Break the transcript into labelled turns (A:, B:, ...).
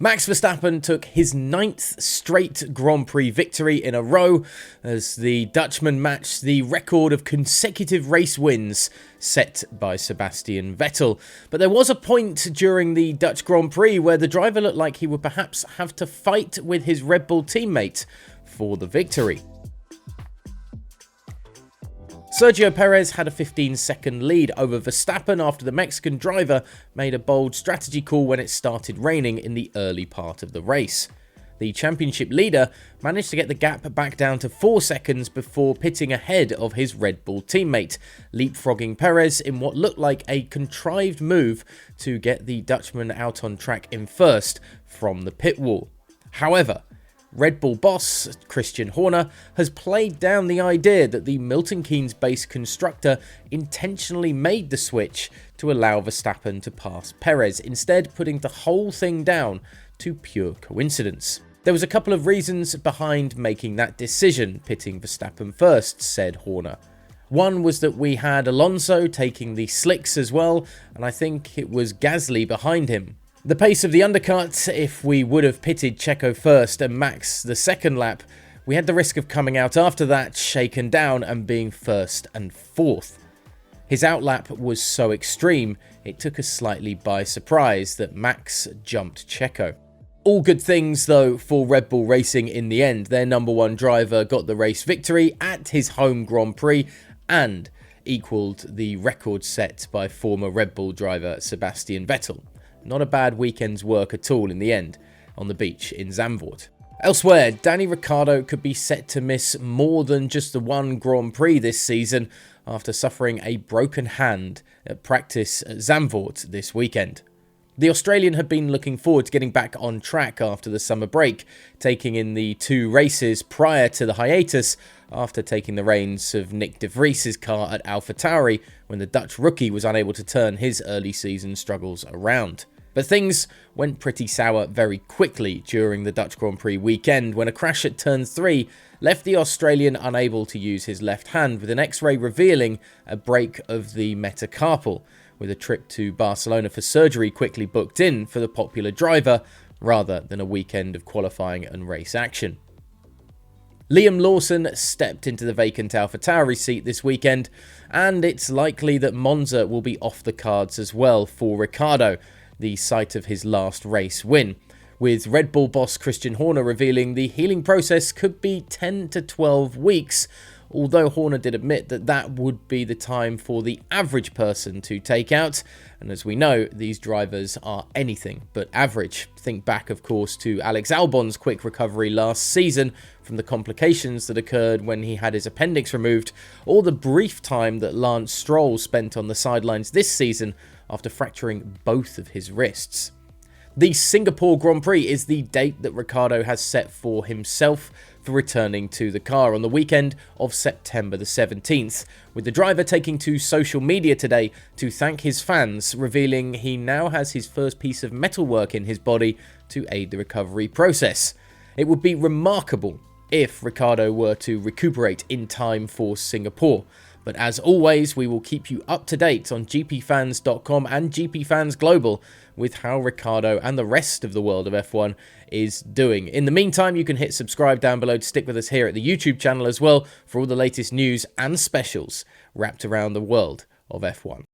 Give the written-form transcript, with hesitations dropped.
A: Max Verstappen took his 9th straight Grand Prix victory in a row as the Dutchman matched the record of consecutive race wins set by Sebastian Vettel. But there was a point during the Dutch Grand Prix where the driver looked like he would perhaps have to fight with his Red Bull teammate for the victory. Sergio Perez had a 15-second lead over Verstappen after the Mexican driver made a bold strategy call when it started raining in the early part of the race. The championship leader managed to get the gap back down to 4 seconds before pitting ahead of his Red Bull teammate, leapfrogging Perez in what looked like a contrived move to get the Dutchman out on track in first from the pit wall. However, Red Bull boss Christian Horner has played down the idea that the Milton Keynes-based constructor intentionally made the switch to allow Verstappen to pass Perez, instead putting the whole thing down to pure coincidence. There was a couple of reasons behind making that decision, pitting Verstappen first, said Horner. One was that we had Alonso taking the slicks as well, and I think it was Gasly behind him. The pace of the undercut, if we would have pitted Checo first and Max the second lap, we had the risk of coming out after that, shaken down and being first and fourth. His outlap was so extreme, it took us slightly by surprise that Max jumped Checo. All good things though for Red Bull Racing in the end. Their number one driver got the race victory at his home Grand Prix and equalled the record set by former Red Bull driver Sebastian Vettel. Not a bad weekend's work at all in the end, on the beach in Zandvoort. Elsewhere, Daniel Ricciardo could be set to miss more than just the one Grand Prix this season after suffering a broken hand at practice at Zandvoort this weekend. The Australian had been looking forward to getting back on track after the summer break, taking in the 2 races prior to the hiatus after taking the reins of Nick de Vries's car at AlphaTauri when the Dutch rookie was unable to turn his early season struggles around. But things went pretty sour very quickly during the Dutch Grand Prix weekend when a crash at turn 3 left the Australian unable to use his left hand, with an X-ray revealing a break of the metacarpal, with a trip to Barcelona for surgery quickly booked in for the popular driver rather than a weekend of qualifying and race action. Liam Lawson stepped into the vacant AlphaTauri seat this weekend, and it's likely that Monza will be off the cards as well for Ricciardo, the site of his last race win, with Red Bull boss Christian Horner revealing the healing process could be 10 to 12 weeks, although Horner did admit that that would be the time for the average person to take out, and as we know, these drivers are anything but average. Think back, of course, to Alex Albon's quick recovery last season from the complications that occurred when he had his appendix removed, or the brief time that Lance Stroll spent on the sidelines this season after fracturing both of his wrists. The Singapore Grand Prix is the date that Ricciardo has set for himself for returning to the car on the weekend of September the 17th, with the driver taking to social media today to thank his fans, revealing he now has his first piece of metalwork in his body to aid the recovery process. It would be remarkable if Ricciardo were to recuperate in time for Singapore. But as always, we will keep you up to date on GPFans.com and GPFans Global with how Ricciardo and the rest of the world of F1 is doing. In the meantime, you can hit subscribe down below to stick with us here at the YouTube channel as well for all the latest news and specials wrapped around the world of F1.